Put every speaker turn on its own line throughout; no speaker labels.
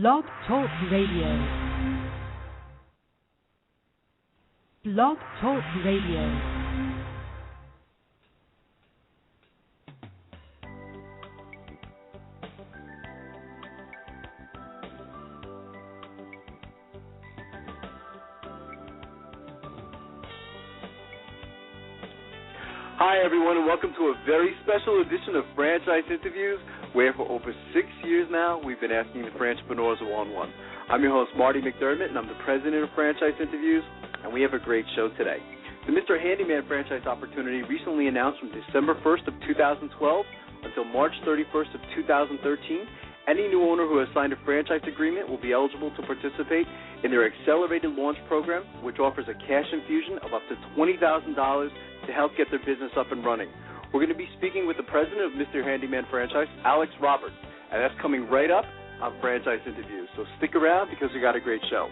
Blog Talk Radio. Blog Talk Radio.
Hi, everyone, and welcome to a very special edition of Franchise Interviews, where for over 6 years now, we've been asking the entrepreneurs one-on-one. I'm your host, Marty McDermott, and I'm the president of Franchise Interviews, and we have a great show today. The Mr. Handyman franchise opportunity recently announced from December 1st of 2012 until March 31st of 2013. Any new owner who has signed a franchise agreement will be eligible to participate in their accelerated launch program, which offers a cash infusion of up to $20,000 to help get their business up and running. We're going to be speaking with the president of Mr. Handyman Franchise, Alex Roberts, and that's coming right up on Franchise Interviews. So stick around because we got a great show.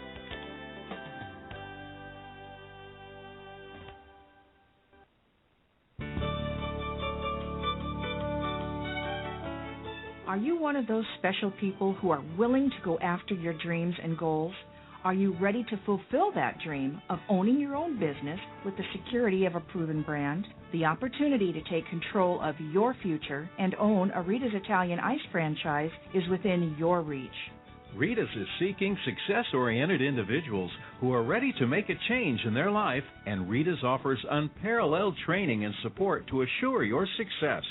Are you one of those special people who are willing to go after your dreams and goals? Are you ready to fulfill that dream of owning your own business with the security of a proven brand? The opportunity to take control of your future and own a Rita's Italian Ice franchise is within your reach.
Rita's is seeking success-oriented individuals who are ready to make a change in their life, and Rita's offers unparalleled training and support to assure your success.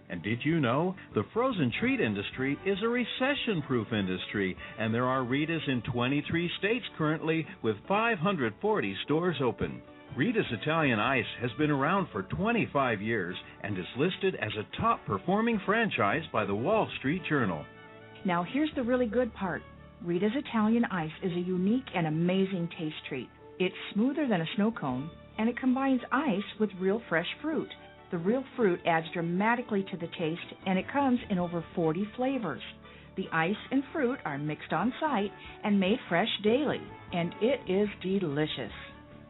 And did you know the frozen treat industry is a recession-proof industry, and there are Rita's in 23 states currently with 540 stores open. Rita's Italian Ice has been around for 25 years and is listed as a top-performing franchise by the Wall Street Journal.
Now here's the really good part. Rita's Italian Ice is a unique and amazing taste treat. It's smoother than a snow cone, and it combines ice with real fresh fruit. The real fruit adds dramatically to the taste, and it comes in over 40 flavors. The ice and fruit are mixed on site and made fresh daily, and it is delicious.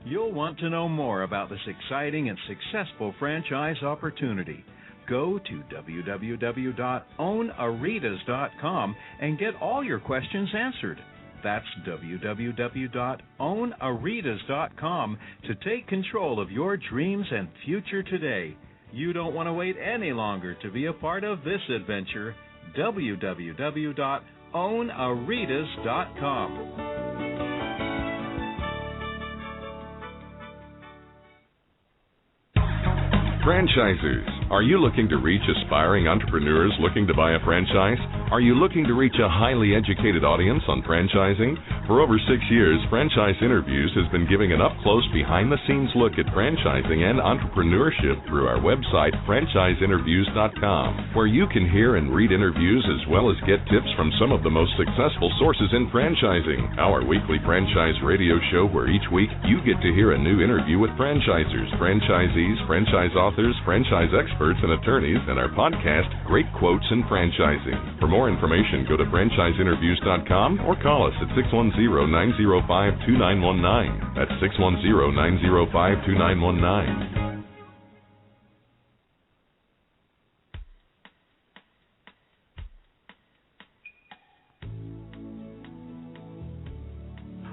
You'll want to know more about this exciting and successful franchise opportunity. Go to www.ownaritas.com and get all your questions answered. That's www.ownaritas.com to take control of your dreams and future today. You don't want to wait any longer to be a part of this adventure. www.ownaritas.com.
Franchisers, are you looking to reach aspiring entrepreneurs looking to buy a franchise? Are you looking to reach a highly educated audience on franchising? For over 6 years, Franchise Interviews has been giving an up-close, behind-the-scenes look at franchising and entrepreneurship through our website, franchiseinterviews.com, where you can hear and read interviews as well as get tips from some of the most successful sources in franchising. Our weekly franchise radio show, where each week you get to hear a new interview with franchisers, franchisees, franchise authors, franchise experts, and attorneys, and our podcast, Great Quotes in Franchising. For more information, go to franchiseinterviews.com or call us at 610-905-2919. That's 610-905-2919.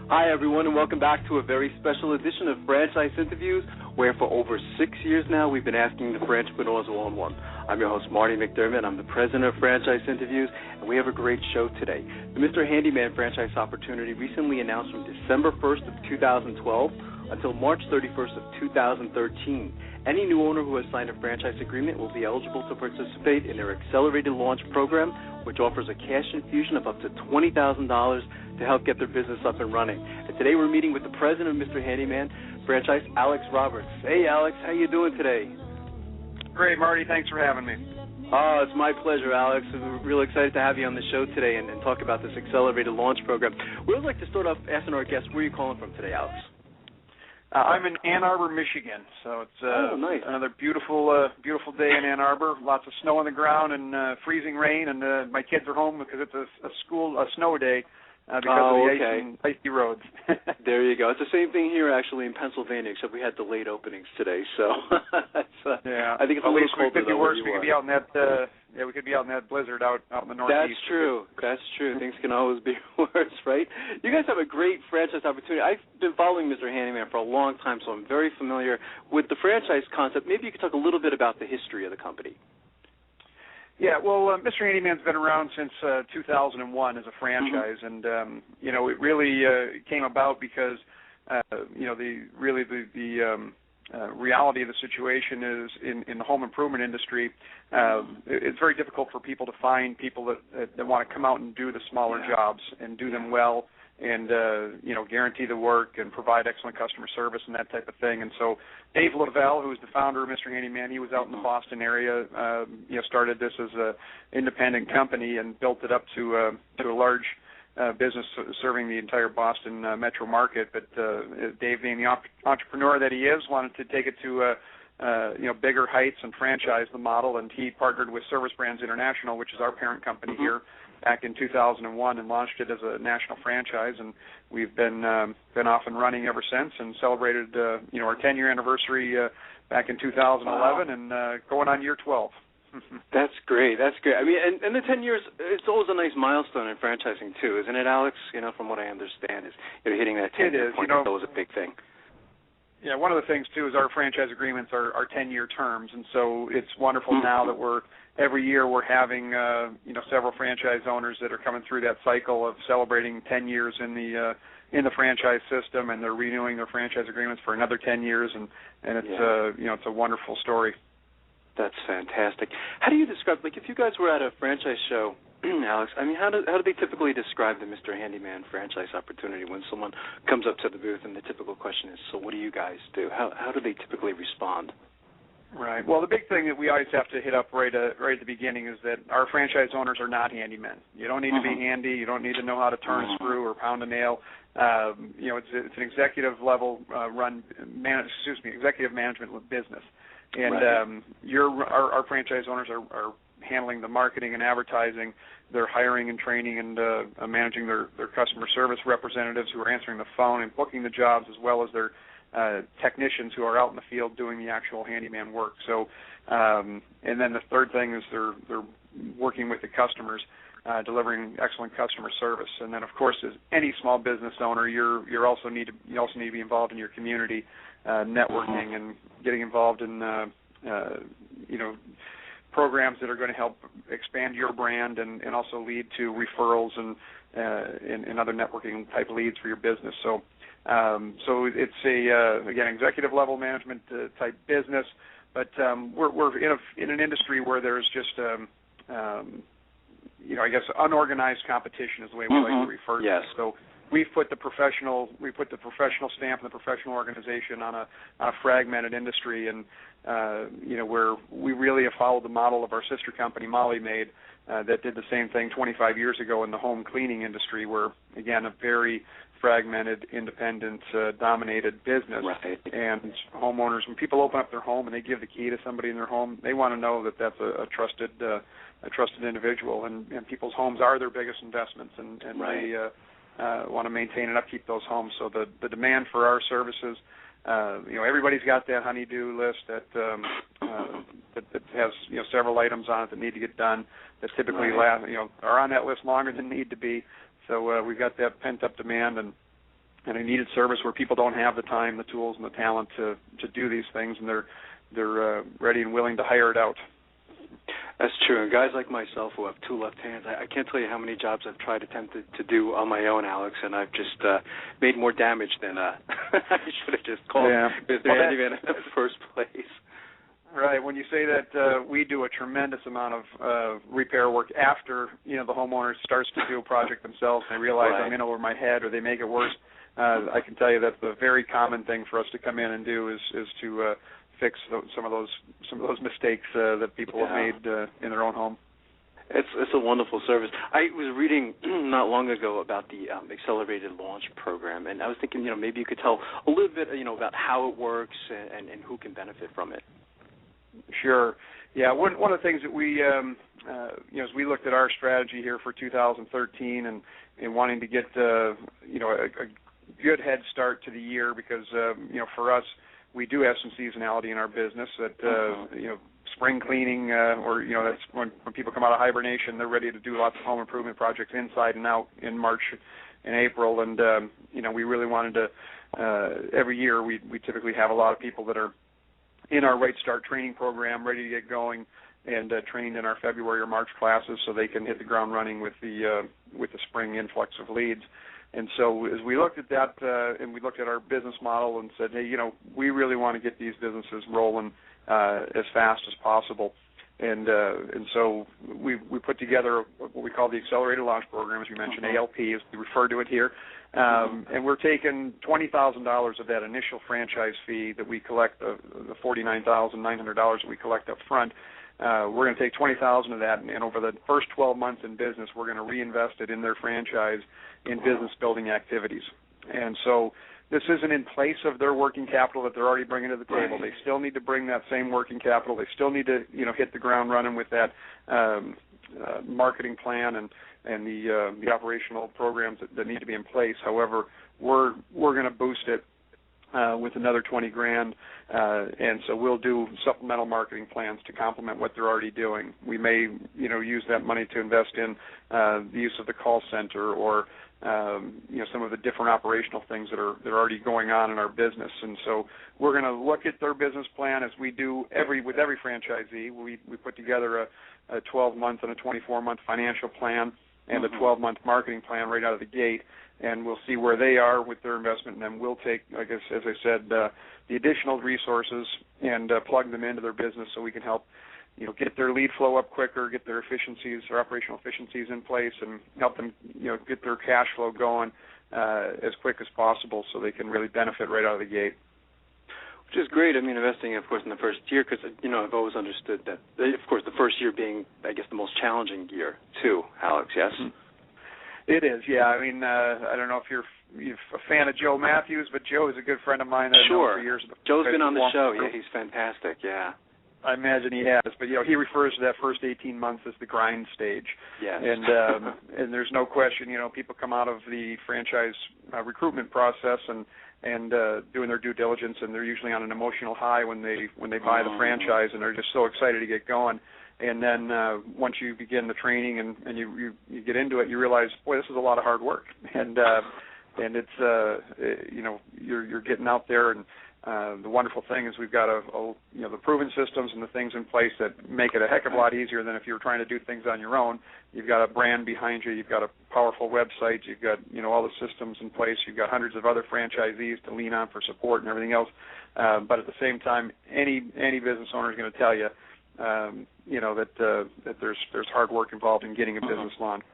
Hi, everyone, and welcome back to a very special edition of Franchise Interviews, where for over 6 years now we've been asking the entrepreneurs one-on-one. I'm your host, Marty McDermott. I'm the president of Franchise Interviews, and we have a great show today. The Mr. Handyman franchise opportunity recently announced from December 1st of 2012 until March 31st of 2013. Any new owner who has signed a franchise agreement will be eligible to participate in their accelerated launch program, which offers a cash infusion of up to $20,000 to help get their business up and running. And today we're meeting with the president of Mr. Handyman Franchise, Alex Roberts. Hey, Alex, how you doing today?
Great, Marty. Thanks for having me.
Oh, it's my pleasure, Alex. We're really excited to have you on the show today and talk about this accelerated launch program. We would like to start off asking our guests, where are you calling from today, Alex?
I'm in Ann Arbor, Michigan, so it's
nice.
Another beautiful day in Ann Arbor. Lots of snow on the ground and freezing rain, and my kids are home because it's a snow day. because of the ice and icy roads.
There you go. It's the same thing here, actually, in Pennsylvania, except we had delayed openings today. So
yeah,
I think it's a little colder than where you are.
We could be out in that Yeah, we could be out in that blizzard out in the Northeast.
That's true. That's true. Things can always be worse, right? You guys have a great franchise opportunity. I've been following Mr. Handyman for a long time, so I'm very familiar with the franchise concept. Maybe you could talk a little bit about the history of the company.
Yeah, well, Mr. Handyman's been around since 2001 as a franchise, and it really came about because the reality of the situation is in the home improvement industry, it's very difficult for people to find people that want to come out and do the smaller jobs and do them well and guarantee the work and provide excellent customer service and that type of thing. And so Dave Lavelle, who is the founder of Mr. Handyman, he was out in the Boston area, started this as an independent company and built it up to a large business serving the entire Boston metro market. But Dave, being the entrepreneur that he is, wanted to take it to bigger heights and franchise the model, and he partnered with Service Brands International, which is our parent company here, back in 2001, and launched it as a national franchise. And we've been off and running ever since, and celebrated our 10-year anniversary back in 2011, and going on year 12.
That's great. That's great. I mean, and the 10 years, it's always a nice milestone in franchising too, isn't it, Alex? From what I understand, is hitting that 10-year point is always a big thing.
Yeah, one of the things too is our franchise agreements are 10-year terms, and so it's wonderful now that every year we're having several franchise owners that are coming through that cycle of celebrating 10 years in the franchise system, and they're renewing their franchise agreements for another 10 years, and it's it's a wonderful story.
That's fantastic. How do you describe, if you guys were at a franchise show, Alex, I mean, how do they typically describe the Mr. Handyman franchise opportunity when someone comes up to the booth and the typical question is, so what do you guys do? How do they typically respond?
Right. Well, the big thing that we always have to hit up right at the beginning is that our franchise owners are not handymen. You don't need to be handy. You don't need to know how to turn a screw or pound a nail. It's an executive level executive management business. And our franchise owners are handling the marketing and advertising. They're hiring and training and managing their customer service representatives who are answering the phone and booking the jobs, as well as their technicians who are out in the field doing the actual handyman work. So, and then the third thing is they're working with the customers, delivering excellent customer service. And then, of course, as any small business owner, you also need to be involved in your community, networking and getting involved in programs that are going to help expand your brand and also lead to referrals and other networking type leads for your business. So it's again, executive level management type business, but we're in an industry where there's just unorganized competition is the way we like to refer to it. So we've put the professional stamp and the professional organization on a fragmented industry, and where we really have followed the model of our sister company, Molly Maid, that did the same thing 25 years ago in the home cleaning industry, where, again, a very fragmented, independent, dominated business. Right. And homeowners, when people open up their home and they give the key to somebody in their home, they want to know that that's a trusted individual, and people's homes are their biggest investments, and they want to maintain and upkeep those homes. So the demand for our services, everybody's got that honey-do list that has several items on it that need to get done, that typically are on that list longer than need to be. So we've got that pent-up demand and a needed service where people don't have the time, the tools, and the talent to do these things, and they're ready and willing to hire it out.
That's true. And guys like myself who have two left hands, I can't tell you how many jobs I've attempted to do on my own, Alex, and I've just made more damage than I should have just called Mr. Handyman in the first place.
Right. When you say that, we do a tremendous amount of repair work after the homeowner starts to do a project themselves. They realize I'm in over my head, or they make it worse. I can tell you that's a very common thing for us to come in and do is to fix some of those mistakes that people have made in their own home.
It's a wonderful service. I was reading not long ago about the Accelerated Launch Program, and I was thinking, maybe you could tell a little bit, about how it works and who can benefit from it.
Sure. Yeah. One of the things that we, as we looked at our strategy here for 2013 and wanting to get, a good head start to the year, because, for us, we do have some seasonality in our business that, spring cleaning, or that's when people come out of hibernation. They're ready to do lots of home improvement projects inside and out in March and April. And we really wanted to. Every year we typically have a lot of people that are in our Right Start training program, ready to get going, and trained in our February or March classes, so they can hit the ground running with the spring influx of leads. And so as we looked at that, and we looked at our business model and said, hey, we really want to get these businesses rolling as fast as possible. And so we put together what we call the Accelerated Launch Program, as you mentioned, ALP, as we refer to it here. And we're taking $20,000 of that initial franchise fee that we collect, the $49,900 that we collect up front. We're going to take $20,000 of that, and over the first 12 months in business, we're going to reinvest it in their franchise in business-building activities. And so this isn't in place of their working capital that they're already bringing to the table. They still need to bring that same working capital. They still need to, hit the ground running with that marketing plan and the operational programs that need to be in place. However, we're going to boost it with another $20,000, and so we'll do supplemental marketing plans to complement what they're already doing. We may, use that money to invest in the use of the call center or some of the different operational things that are already going on in our business. And so we're going to look at their business plan as we do with every franchisee. We put together a 12-month and a 24-month financial plan and a 12-month marketing plan right out of the gate, and we'll see where they are with their investment, and then we'll take, I guess, as I said, the additional resources and plug them into their business so we can help, get their lead flow up quicker, get their efficiencies, their operational efficiencies in place, and help them, get their cash flow going as quick as possible so they can really benefit right out of the gate.
Which is great. I mean, investing, of course, in the first year, because, I've always understood that, of course, the first year being, I guess, the most challenging year, too, Alex, yes?
It is, yeah. I mean, I don't know if you're a fan of Joe Matthews, but Joe is a good friend of mine that I've known for years.
Joe's been on the show. Yeah, he's fantastic, yeah.
I imagine he has, but he refers to that first 18 months as the grind stage.
Yes.
And there's no question, people come out of the franchise recruitment process and doing their due diligence, and they're usually on an emotional high when they buy the franchise, and they're just so excited to get going. And then once you begin the training and you get into it, you realize, boy, this is a lot of hard work, and it's you're getting out there. And the wonderful thing is we've got the proven systems and the things in place that make it a heck of a lot easier than if you were trying to do things on your own. You've got a brand behind you. You've got a powerful website. You've got all the systems in place. You've got hundreds of other franchisees to lean on for support and everything else. But at the same time, any business owner is going to tell you, that there's hard work involved in getting a business launched,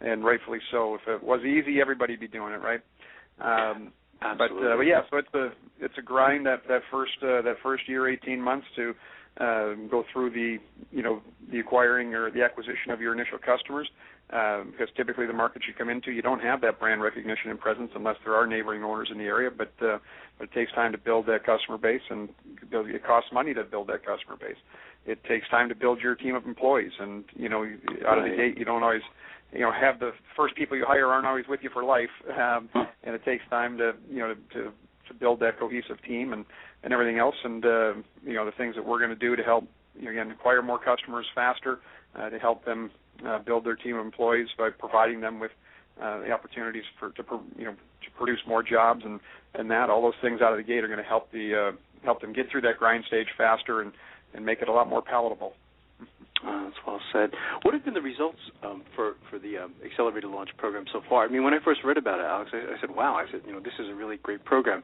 and rightfully so. If it was easy, everybody'd be doing it, right?
Absolutely.
But yeah, so it's a grind that first year, 18 months to go through the acquiring or the acquisition of your initial customers, because typically the markets you come into, you don't have that brand recognition and presence unless there are neighboring owners in the area. But it takes time to build that customer base, and it costs money to build that customer base. It takes time to build your team of employees, and out of the gate, you don't always have the first people you hire aren't always with you for life, and it takes time to build that cohesive team and everything else, and the things that we're going to do to help acquire more customers faster, to help them build their team of employees by providing them with the opportunities to produce more jobs, and that all those things out of the gate are going to help them get through that grind stage faster and make it a lot more palatable.
That's well said. What have been the results for the Accelerated Launch Program so far? I mean, when I first read about it, Alex, I said, wow, this is a really great program.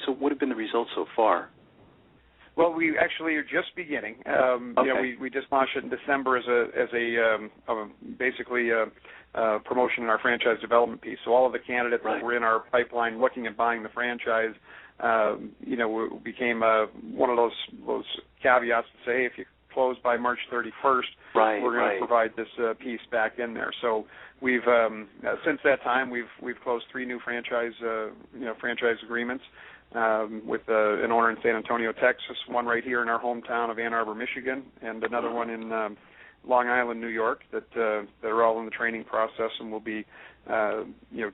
So what have been the results so far?
Well, we actually are just beginning.
Okay.
We just launched it in December as basically a promotion in our franchise development piece. So all of the candidates that were in our pipeline looking at buying the franchise, became one of those caveats to say, hey, if you close by March 31st, we're going to provide this piece back in there. So we've since that time we've closed 3 new franchise agreements with an owner in San Antonio, Texas, one right here in our hometown of Ann Arbor, Michigan, and another one in Long Island, New York, that are all in the training process and will be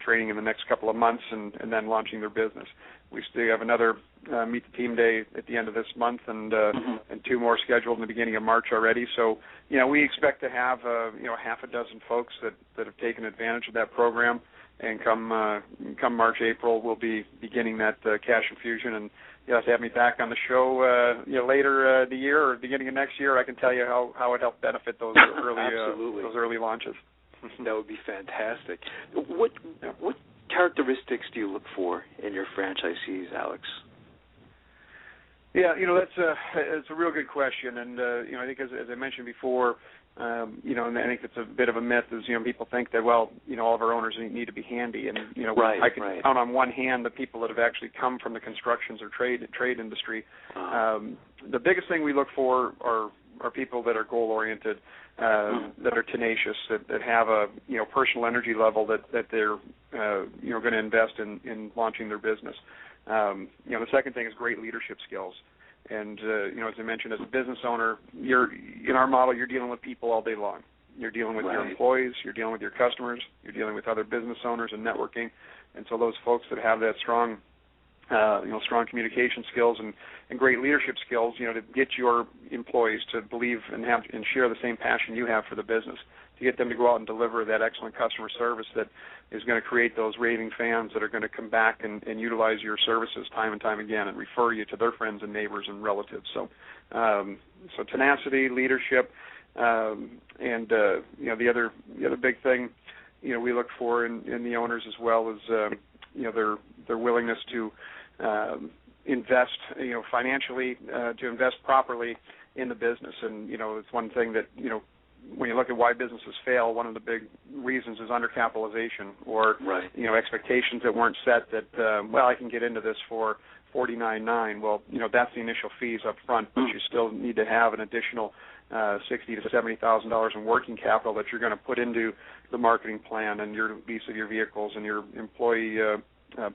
training in the next couple of months and then launching their business. We still have another Meet the Team Day at the end of this month and 2 more scheduled in the beginning of March already. So, we expect to have, half a dozen folks that have taken advantage of that program. And come March, April, we'll be beginning that cash infusion. And you'll have to have me back on the show, later the year or beginning of next year. I can tell you how it helped benefit those early launches.
That would be fantastic. What characteristics do you look for in your franchisees, Alex?
Yeah, that's a real good question, and I think as I mentioned before, and I think it's a bit of a myth is people think that all of our owners need to be handy, and I can count on one hand the people that have actually come from the constructions or trade industry. The biggest thing we look for are people that are goal oriented, that are tenacious, that have a personal energy level that they're going to invest in launching their business. The second thing is great leadership skills. And, as I mentioned, as a business owner, in our model, you're dealing with people all day long. You're dealing with your employees, you're dealing with your customers, you're dealing with other business owners and networking. And so those folks that have that strong communication skills and great leadership skills, to get your employees to believe and share the same passion you have for the business, to get them to go out and deliver that excellent customer service that is going to create those raving fans that are going to come back and utilize your services time and time again and refer you to their friends and neighbors and relatives. So tenacity, leadership, and the other big thing we look for in the owners as well is their willingness to invest financially, to invest properly in the business. And it's one thing that when you look at why businesses fail, one of the big reasons is undercapitalization or expectations that weren't set that I can get into this for $49,900. Well, that's the initial fees up front, but you still need to have an additional $60,000 to $70,000 in working capital that you're going to put into the marketing plan and your lease of your vehicles and your employee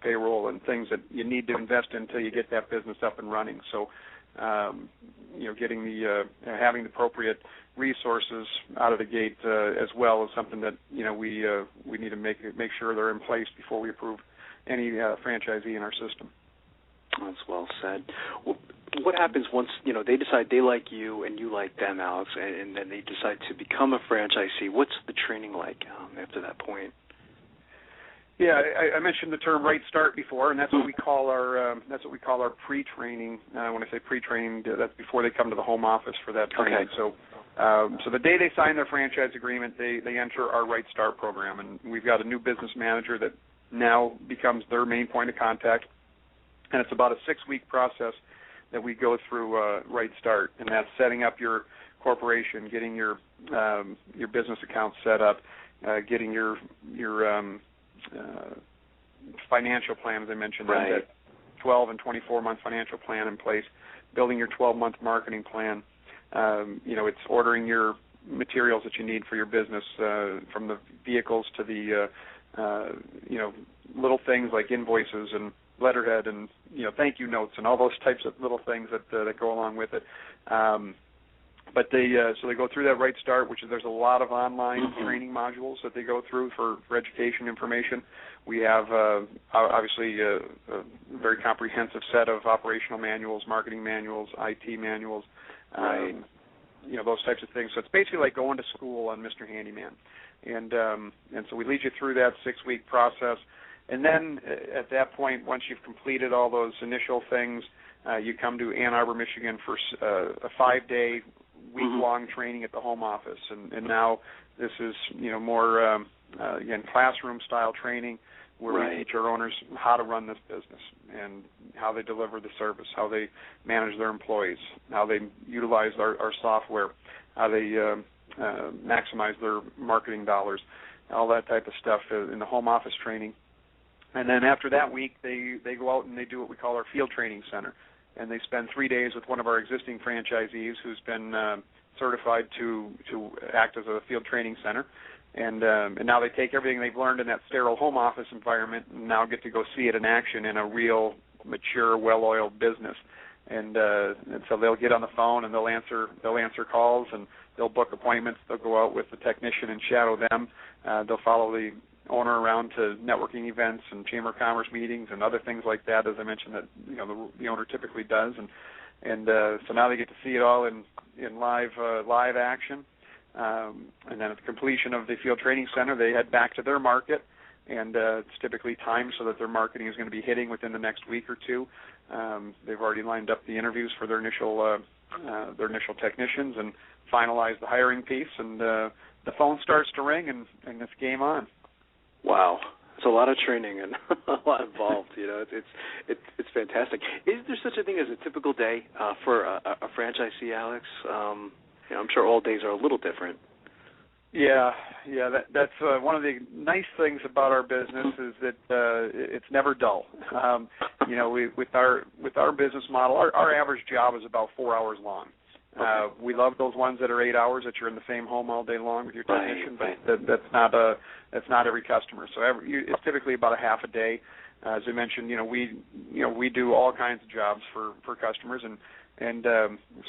payroll and things that you need to invest in until you get that business up and running. So, having the appropriate resources out of the gate as well is something that we need to make sure they're in place before we approve any franchisee in our system.
That's well said. What happens once they decide they like you and you like them, Alex, and then they decide to become a franchisee? What's the training like after that point?
Yeah, I mentioned the term right start before, and that's what we call our pre-training. When I say pre-training, that's before they come to the home office for that training. Okay. So the day they sign their franchise agreement, they enter our Right Start program, and we've got a new business manager that now becomes their main point of contact, and it's about a 6-week process that we go through Right Start, and that's setting up your corporation, getting your business account set up, getting your financial plan, as I mentioned, that 12 and 24-month financial plan in place, building your 12-month marketing plan. It's ordering your materials that you need for your business, from the vehicles to the, little things like invoices and letterhead and, thank you notes and all those types of little things that go along with it. But they go through that Right Start, which is there's a lot of online training modules that they go through for education information. We have obviously a very comprehensive set of operational manuals, marketing manuals, IT manuals, those types of things. So it's basically like going to school on Mr. Handyman, and so we lead you through that 6-week process. And then at that point, once you've completed all those initial things, you come to Ann Arbor, Michigan for a 5-day, week-long training at the home office. And now this is, more, again, classroom-style training where we teach our owners how to run this business and how they deliver the service, how they manage their employees, how they utilize our software, how they maximize their marketing dollars, all that type of stuff in the home office training. And then after that week, they go out and they do what we call our field training center. And they spend 3 days with one of our existing franchisees who's been certified to act as a field training center. And now they take everything they've learned in that sterile home office environment and now get to go see it in action in a real, mature, well-oiled business. and so they'll get on the phone and they'll answer calls, and they'll book appointments. They'll go out with the technician and shadow them. They'll follow the owner around to networking events and Chamber of Commerce meetings and other things like that, as I mentioned, that the owner typically does, and so now they get to see it all in live action. And then at the completion of the field training center, they head back to their market, and it's typically timed so that their marketing is going to be hitting within the next week or two. They've already lined up the interviews for their initial technicians and finalized the hiring piece, and the phone starts to ring, and it's game on. Wow. It's a lot of training and a lot involved. It's fantastic. Is there such a thing as a typical day for a franchisee, Alex? I'm sure all days are a little different. Yeah, that's one of the nice things about our business is that it's never dull. With our business model, our average job is about 4 hours long. Okay. We love those ones that are 8 hours that you're in the same home all day long with your technician, but that's not every customer. So it's typically about a half a day. As I mentioned, we do all kinds of jobs for customers, and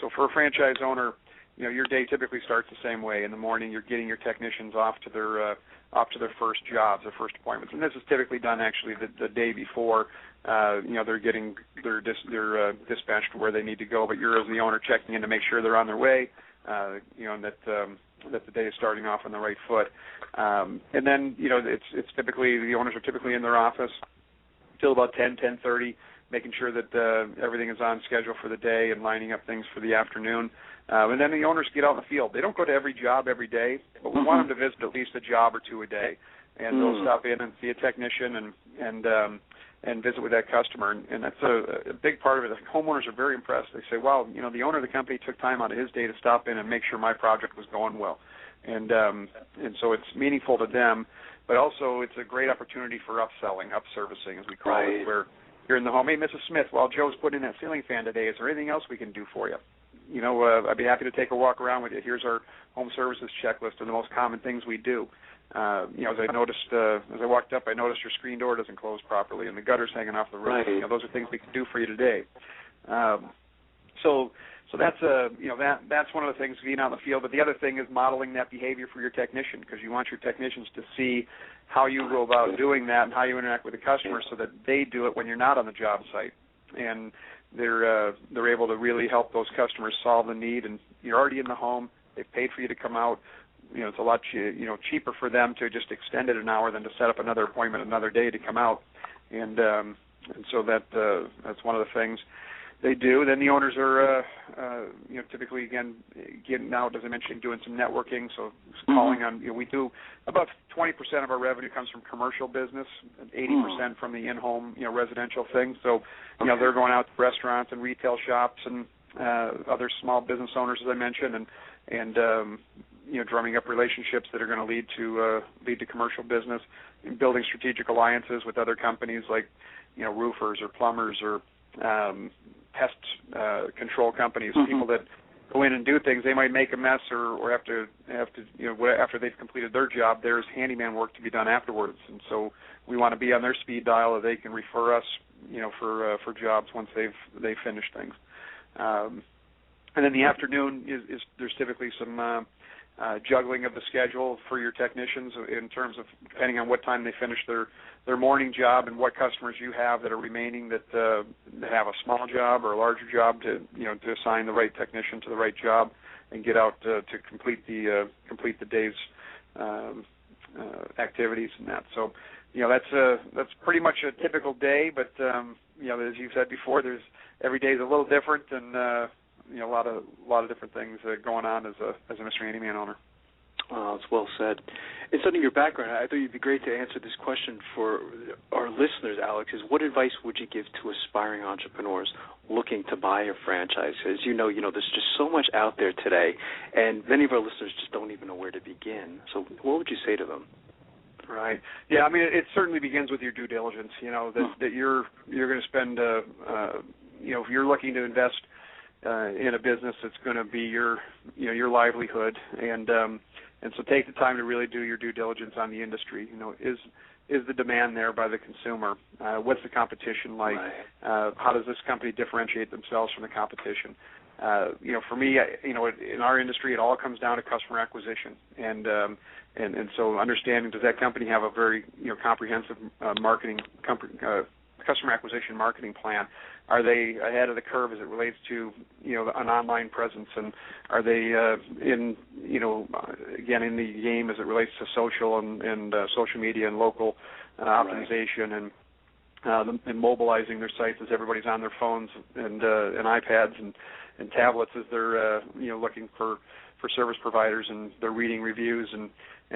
so for a franchise owner, your day typically starts the same way. In the morning, you're getting your technicians off to their first jobs, their first appointments, and this is typically done actually the day before. They're dispatched to where they need to go, but you're, as the owner, checking in to make sure they're on their way, and that the day is starting off on the right foot. And then it's typically, the owners are typically in their office till about 10:30, making sure that everything is on schedule for the day and lining up things for the afternoon. And then the owners get out in the field. They don't go to every job every day, but we want them to visit at least a job or two a day. And they'll stop in and see a technician and visit with that customer. And that's a big part of it. The homeowners are very impressed. They say, wow, the owner of the company took time out of his day to stop in and make sure my project was going well. And so it's meaningful to them, but also it's a great opportunity for upselling, upservicing, as we call it, where you're in the home. Hey, Mrs. Smith, while Joe's putting in that ceiling fan today, is there anything else we can do for you? I'd be happy to take a walk around with you. Here's our home services checklist of the most common things we do. As I noticed, as I walked up, I noticed your screen door doesn't close properly and the gutter's hanging off the roof. Right. Those are things we can do for you today. So that's that's one of the things, being out in the field. But the other thing is modeling that behavior for your technician, because you want your technicians to see how you go about doing that and how you interact with the customer, so that they do it when you're not on the job site, and they're able to really help those customers solve the need. And you're already in the home; they've paid for you to come out. It's a lot cheaper for them to just extend it an hour than to set up another appointment another day to come out. And so that's one of the things they do. Then the owners are typically, again, getting out, as I mentioned, doing some networking. So calling on, we do about 20% of our revenue comes from commercial business, and 80% from the in-home residential things. So they're going out to restaurants and retail shops and other small business owners, as I mentioned, and drumming up relationships that are going to lead to commercial business, and building strategic alliances with other companies like roofers or plumbers or pest control companies, people that go in and do things. They might make a mess or have to after they've completed their job, there's handyman work to be done afterwards. And so we want to be on their speed dial, that they can refer us for jobs once they've finished things. And then the afternoon is there's typically some juggling of the schedule for your technicians in terms of depending on what time they finish their morning job and what customers you have that are remaining that have a small job or a larger job to assign the right technician to the right job and get out to complete the day's activities and that. So that's pretty much a typical day, but as you've said before, there's every day is a little different, and a lot of different things going on as a Mr. Handyman owner. Oh, that's well said. And studying your background, I thought you'd be great to answer this question for our listeners, Alex, is what advice would you give to aspiring entrepreneurs looking to buy a franchise? As you know, there's just so much out there today, and many of our listeners just don't even know where to begin. So what would you say to them? Right. Yeah, I mean, it certainly begins with your due diligence, that you're going to spend, if you're looking to invest in a business that's going to be your livelihood, and so take the time to really do your due diligence on the industry. is the demand there by the consumer? What's the competition like?
Right.
How does this company differentiate themselves from the competition? For me, in our industry, it all comes down to customer acquisition, and so understanding, does that company have a very comprehensive customer acquisition marketing plan? Are they ahead of the curve as it relates to an online presence, and are they in the game as it relates to social and social media and local optimization and mobilizing their sites as everybody's on their phones and iPads and tablets as they're looking for service providers, and they're reading reviews and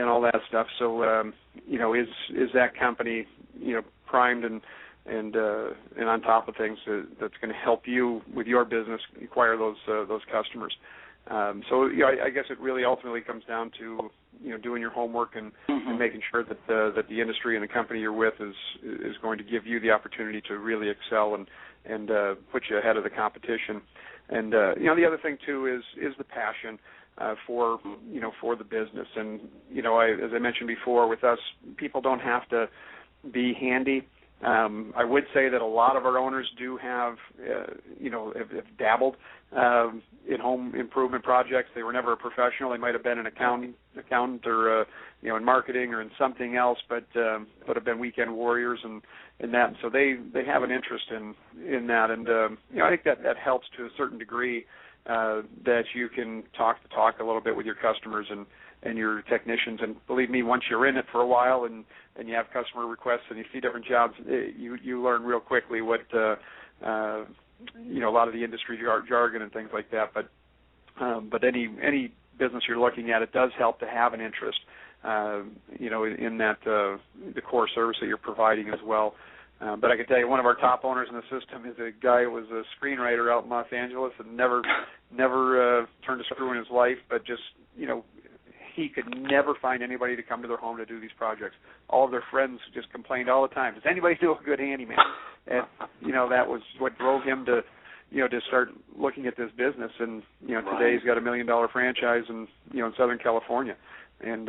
all that stuff. So is that company primed and on top of things that's going to help you with your business acquire those customers. So I guess it really ultimately comes down to doing your homework and making sure that the industry and the company you're with is going to give you the opportunity to really excel and put you ahead of the competition. And the other thing too is the passion for the business. And as I mentioned before, with us, people don't have to be handy. I would say that a lot of our owners do have dabbled in home improvement projects. They were never a professional. They might have been an accountant or in marketing or in something else, but have been weekend warriors and that. And so they have an interest in that, and I think that helps to a certain degree, that you can talk a little bit with your customers and your technicians. And believe me, once you're in it for a while and you have customer requests and you see different jobs, you learn real quickly what a lot of the industry jargon and things like that. But any business you're looking at, it does help to have an interest, in that the core service that you're providing as well. But I can tell you, one of our top owners in the system is a guy who was a screenwriter out in Los Angeles and never turned a screw in his life, but just he could never find anybody to come to their home to do these projects. All of their friends just complained all the time, does anybody do a good handyman? And that was what drove him to start looking at this business. And today he's got $1 million franchise in Southern California. And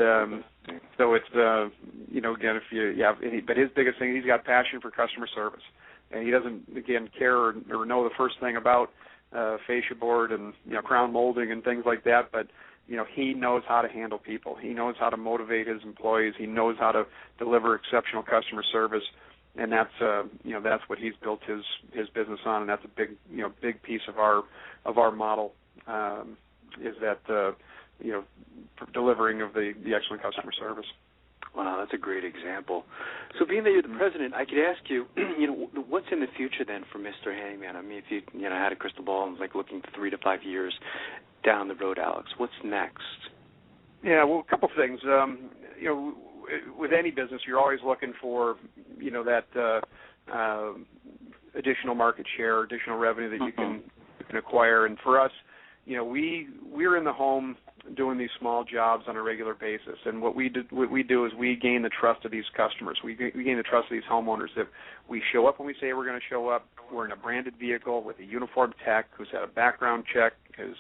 so it's again, if you have any, but his biggest thing, he's got passion for customer service, and he doesn't care or know the first thing about fascia board and crown molding and things like that, but he knows how to handle people. He knows how to motivate his employees. He knows how to deliver exceptional customer service, and that's what he's built his business on. And that's a big piece of our model, is that delivering of the excellent customer service.
Wow, that's a great example. So being that you're the president, I could ask you, what's in the future then for Mr. Handyman? I mean, if you had a crystal ball and was like looking 3 to 5 years down the road, Alex, what's next?
Yeah, well, a couple of things. With any business, you're always looking for, that additional market share, additional revenue that you can acquire. And for us, we're in the home doing these small jobs on a regular basis, and what we do is we gain the trust of these customers. We gain the trust of these homeowners. If we show up when we say we're going to show up, we're in a branded vehicle with a uniformed tech who's had a background check, has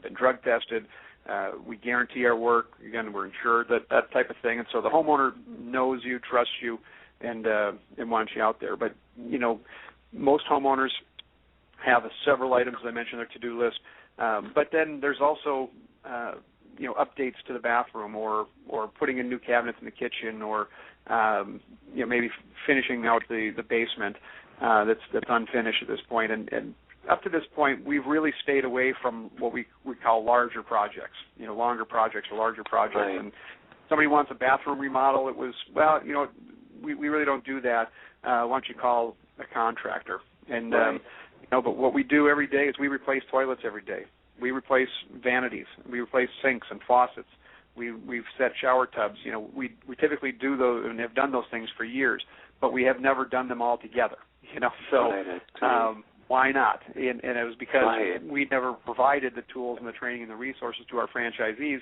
been drug tested. We guarantee our work. Again, we're insured, that type of thing. And so the homeowner knows you, trusts you, and wants you out there. But most homeowners have several items, as I mentioned, their to-do list. But then there's also, updates to the bathroom, or putting in new cabinets in the kitchen, or maybe finishing out the basement that's unfinished at this point. And up to this point, we've really stayed away from what we call larger projects, longer projects or larger projects. Right. And somebody wants a bathroom remodel. It was, we really don't do that. Why don't you call a contractor? And right. But what we do every day is we replace toilets every day. We replace vanities. We replace sinks and faucets. We've set shower tubs. We typically do those and have done those things for years, but we have never done them all together. So why not? And it was because we never provided the tools and the training and the resources to our franchisees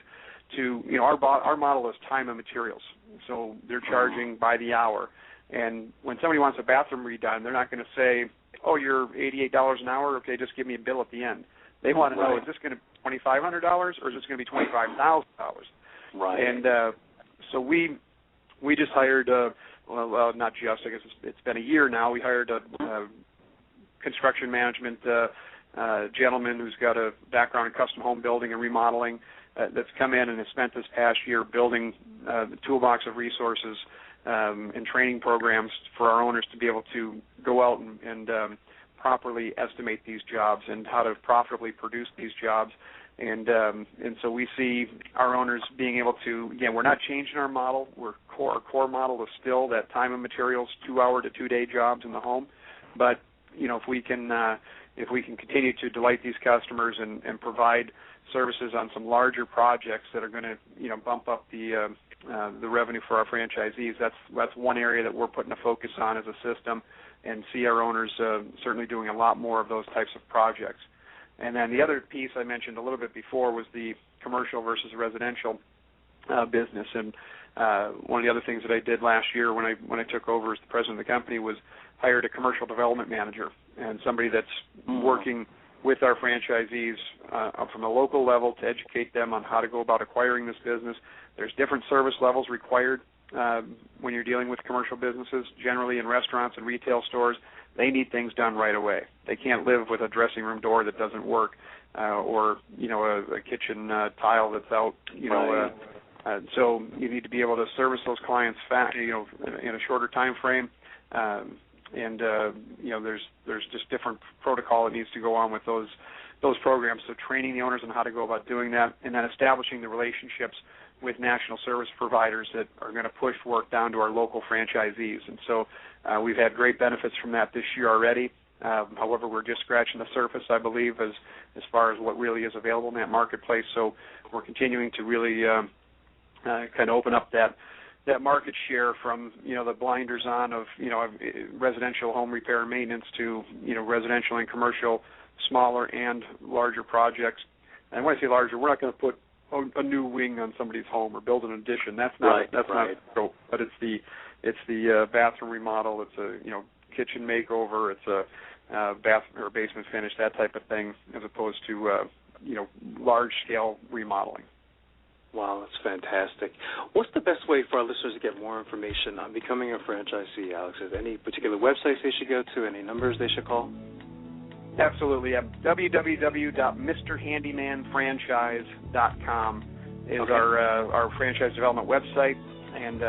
to, our model is time and materials. So they're charging by the hour. And when somebody wants a bathroom redone, they're not going to say, oh, you're $88 an hour? Okay, just give me a bill at the end. They want to know, is this going to be $2,500 or is this going to be $25,000? Right. And so we we just hired, not just, I guess it's been a year now, we hired a construction management gentleman who's got a background in custom home building and remodeling that's come in and has spent this past year building the toolbox of resources and training programs for our owners to be able to go out and properly estimate these jobs and how to profitably produce these jobs. And so we see our owners being able to, again, we're not changing our model. Our core model is still that time and materials, 2-hour to 2-day jobs in the home. But, if we can continue to delight these customers and provide services on some larger projects that are going to, bump up the revenue for our franchisees, that's one area that we're putting a focus on as a system, and see our owners certainly doing a lot more of those types of projects. And then the other piece I mentioned a little bit before was the commercial versus residential business. And one of the other things that I did last year when I took over as the president of the company was hired a commercial development manager, and somebody that's working with our franchisees from a local level to educate them on how to go about acquiring this business. There's different service levels required when you're dealing with commercial businesses. Generally in restaurants and retail stores, they need things done right away. They can't live with a dressing room door that doesn't work or, a kitchen tile that's out, so you need to be able to service those clients fast, in a shorter time frame. There's just different protocol that needs to go on with those programs. So training the owners on how to go about doing that, and then establishing the relationships with national service providers that are going to push work down to our local franchisees. And so we've had great benefits from that this year already. However, we're just scratching the surface, I believe, as far as what really is available in that marketplace. So we're continuing to really kind of open up that market share from, the blinders on of, residential home repair and maintenance to, residential and commercial, smaller and larger projects. And when I say larger, we're not going to put a new wing on somebody's home or build an addition. That's not not scope. But it's the bathroom remodel. It's a kitchen makeover. It's a bath or basement finish, that type of thing, as opposed to large scale remodeling.
Wow, that's fantastic. What's the best way for our listeners to get more information on becoming a franchisee, Alex? Is there any particular websites they should go to, any numbers they should call?
Absolutely. www.mrhandymanfranchise.com is our franchise development website, and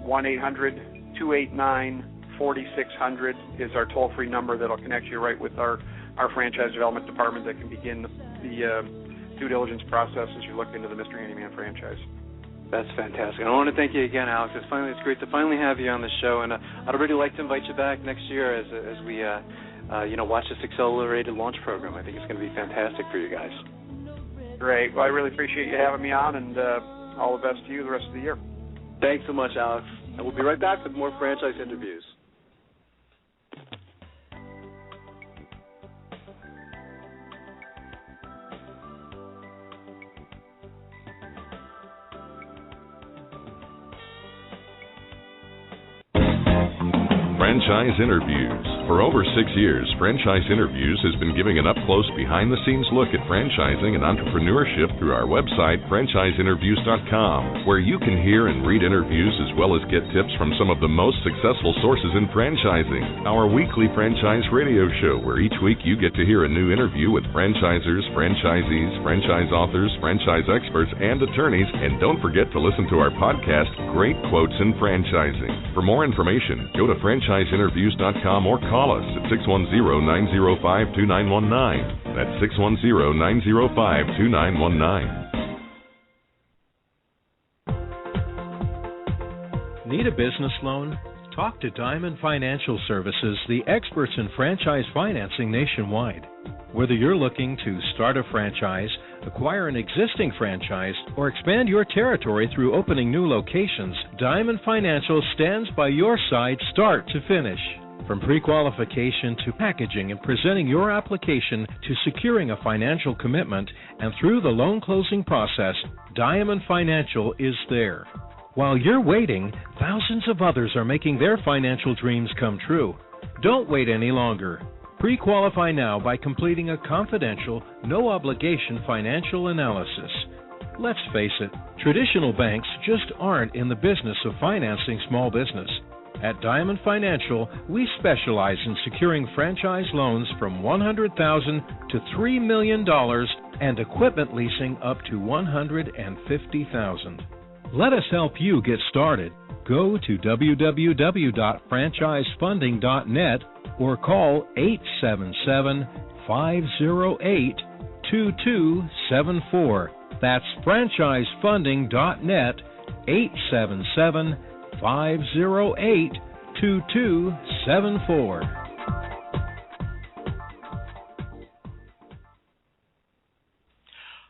1-800-289-4600 is our toll-free number that'll connect you right with our franchise development department that can begin the due diligence process as you look into the Mr. Handyman franchise.
That's fantastic. And I want to thank you again, Alex. It's great to finally have you on the show, and I'd really like to invite you back next year as we watch this accelerated launch program. I think it's going to be fantastic for you guys.
Great. Well, I really appreciate you having me on, and all the best to you the rest of the year.
Thanks so much, Alex. And we'll be right back with more franchise interviews.
Franchise Interviews. For over 6 years, Franchise Interviews has been giving an up-close, behind-the-scenes look at franchising and entrepreneurship through our website, franchiseinterviews.com, where you can hear and read interviews as well as get tips from some of the most successful sources in franchising. Our weekly franchise radio show, where each week you get to hear a new interview with franchisers, franchisees, franchise authors, franchise experts, and attorneys. And don't forget to listen to our podcast, Great Quotes in Franchising. For more information, go to franchiseinterviews.com or call us at 610-905-2919. That's 610-905-2919.
Need a business loan? Talk to Diamond Financial Services, the experts in franchise financing nationwide. Whether you're looking to start a franchise, acquire an existing franchise, or expand your territory through opening new locations, Diamond Financial stands by your side start to finish. From pre-qualification to packaging and presenting your application to securing a financial commitment and through the loan closing process, Diamond Financial is there. While you're waiting, thousands of others are making their financial dreams come true. Don't wait any longer. Pre-qualify now by completing a confidential, no-obligation financial analysis. Let's face it, traditional banks just aren't in the business of financing small business. At Diamond Financial, we specialize in securing franchise loans from $100,000 to $3 million and equipment leasing up to $150,000. Let us help you get started. Go to www.franchisefunding.net or call 877-508-2274. That's franchisefunding.net, 877-508-2274.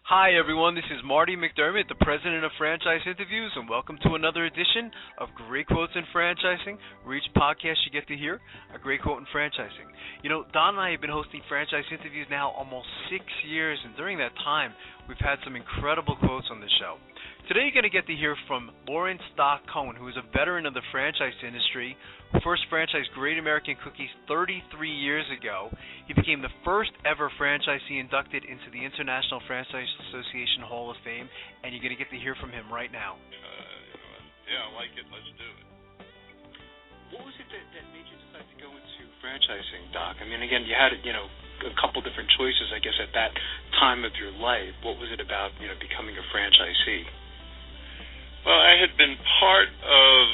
Hi everyone, this is Marty McDermott, the president of Franchise Interviews, and welcome to another edition of Great Quotes in Franchising, where each podcast you get to hear a great quote in franchising. You know, Don and I have been hosting Franchise Interviews now almost 6 years, and during that time, we've had some incredible quotes on the show. Today you're going to get to hear from Lawrence Doc Cohen, who is a veteran of the franchise industry, who first franchised Great American Cookies 33 years ago. He became the first ever franchisee inducted into the International Franchise Association Hall of Fame, and you're going to get to hear from him right now.
Yeah, I like it. Let's do it.
What was it that made you decide to go into franchising, Doc? I mean, again, you had, a couple different choices, I guess, at that time of your life. What was it about, becoming a franchisee?
Well, I had been part of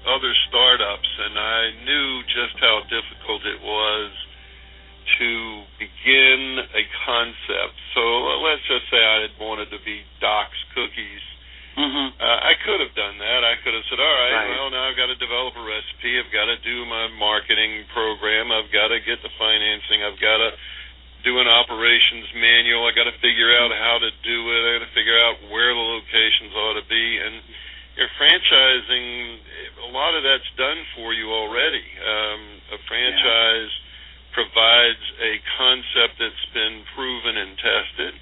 other startups, and I knew just how difficult it was to begin a concept. So let's just say I had wanted to be Doc's Cookies. Mm-hmm. I could have done that. I could have said, all right, well, now I've got to develop a recipe. I've got to do my marketing program. I've got to get the financing. I've got to do an operations manual. I got to figure out how to do it. I got to figure out where the locations ought to be. And your franchising, a lot of that's done for you already. A franchise provides a concept that's been proven and tested.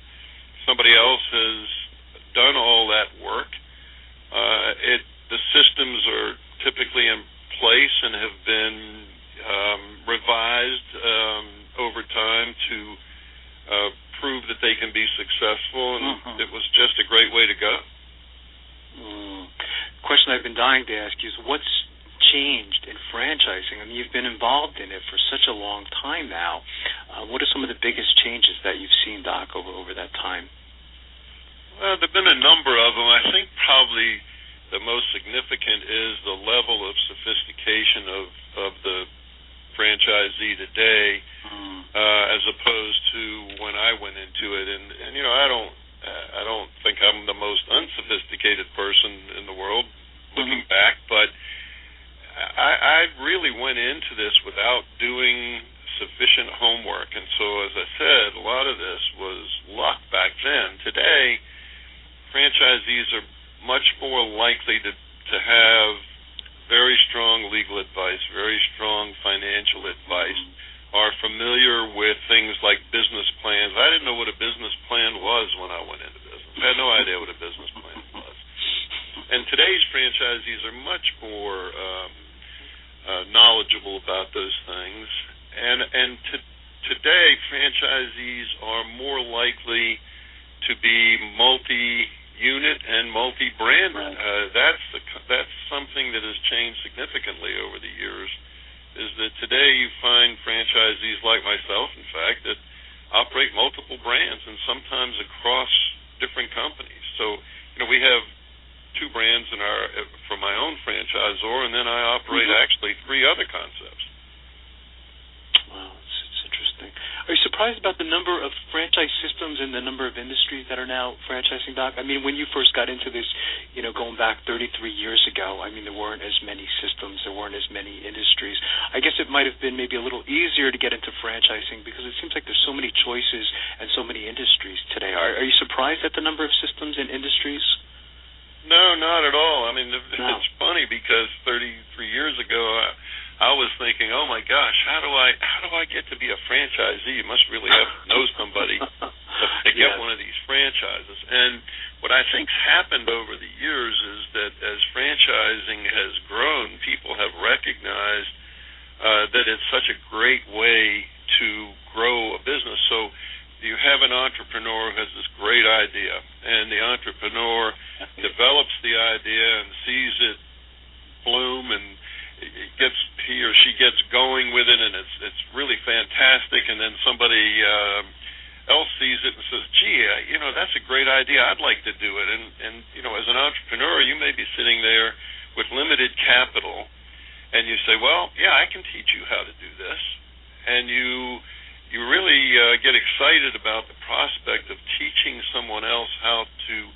Somebody else has done all that work. The systems are typically in place and have been revised over time to prove that they can be successful, and it was just a great way to go.
Question I've been dying to ask you is, what's changed in franchising? I mean, you've been involved in it for such a long time now. What are some of the biggest changes that you've seen, Doc, over that time?
Well, there have been a number of them. I think probably the most significant is the level of sophistication of the franchisee today, as opposed to when I went into it. And I don't think I'm the most unsophisticated person in the world looking back, but I really went into this without doing sufficient homework. And so, as I said, a lot of this was luck back then. Today, franchisees are much more likely to have very strong legal advice, very strong financial advice, are familiar with things like business plans. I didn't know what a business plan was when I went into business. I had no idea what a business plan was. And today's franchisees are much more knowledgeable about those things. And today, franchisees are more likely to be multi-unit and multi-brand. That's something that has changed significantly over the years, is that today you find franchisees like myself, in fact, that operate multiple brands and sometimes across different companies. So, we have 2 brands for my own franchisor, and then I operate actually 3 other concepts.
Wow, it's interesting. Are you surprised about the number of franchise systems and the number of industries that are now franchising, Doc? I mean, when you first got into this, going back 33 years ago, I mean, there weren't as many systems, there weren't as many industries. I guess it might have been maybe a little easier to get into franchising because it seems like there's so many choices and so many industries today. Are you surprised at the number of systems and industries?
No, not at all. I mean, it's funny because 33 years ago, I was thinking, oh my gosh, how do I get to be a franchisee? You must really have to know somebody to get one of these franchises. And what I think's happened over the years is that as franchising has grown, people have recognized that it's such a great way to grow a business. So you have an entrepreneur who has this great idea, and gets going with it, and it's really fantastic, and then somebody else sees it and says, gee, that's a great idea. I'd like to do it. And as an entrepreneur, you may be sitting there with limited capital, and you say, well, yeah, I can teach you how to do this. And you really get excited about the prospect of teaching someone else how to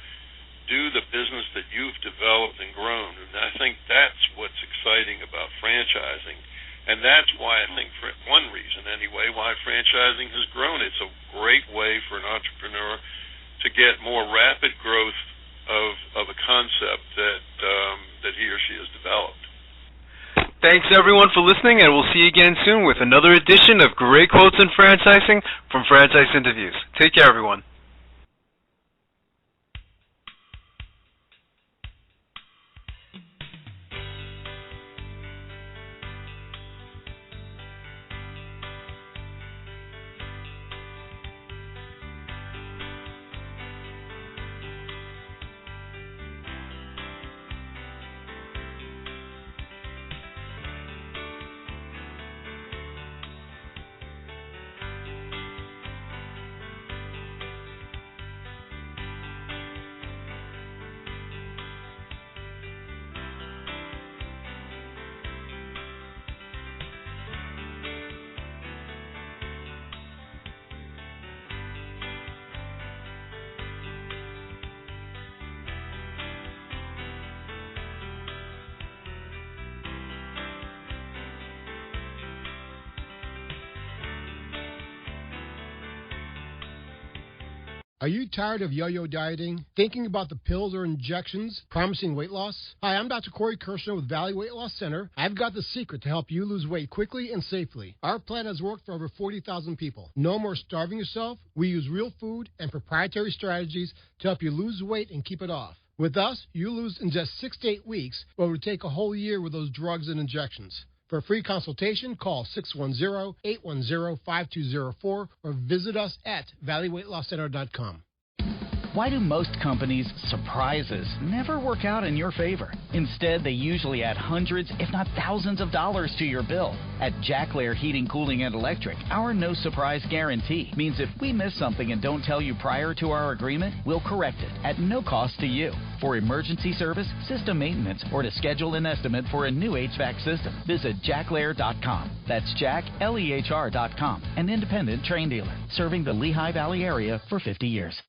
do the business that you've developed and grown. And I think that's what's exciting about franchising. And that's why I think, for one reason anyway, why franchising has grown. It's a great way for an entrepreneur to get more rapid growth of a concept that he or she has developed.
Thanks, everyone, for listening, and we'll see you again soon with another edition of Great Quotes in Franchising from Franchise Interviews. Take care, everyone.
Are you tired of yo-yo dieting? Thinking about the pills or injections promising weight loss? Hi, I'm Dr. Corey Kirshner with Valley Weight Loss Center. I've got the secret to help you lose weight quickly and safely. Our plan has worked for over 40,000 people. No more starving yourself. We use real food and proprietary strategies to help you lose weight and keep it off. With us, you lose in just 6 to 8 weeks, but it would take a whole year with those drugs and injections. For a free consultation, call 610-810-5204 or visit us at valleyweightlosscenter.com.
Why do most companies' surprises never work out in your favor? Instead, they usually add hundreds, if not thousands of dollars to your bill. At Jack Lair Heating, Cooling, and Electric, our no surprise guarantee means if we miss something and don't tell you prior to our agreement, we'll correct it at no cost to you. For emergency service, system maintenance, or to schedule an estimate for a new HVAC system, visit jacklair.com. That's JackLEHR.com, an independent train dealer serving the Lehigh Valley area for 50 years.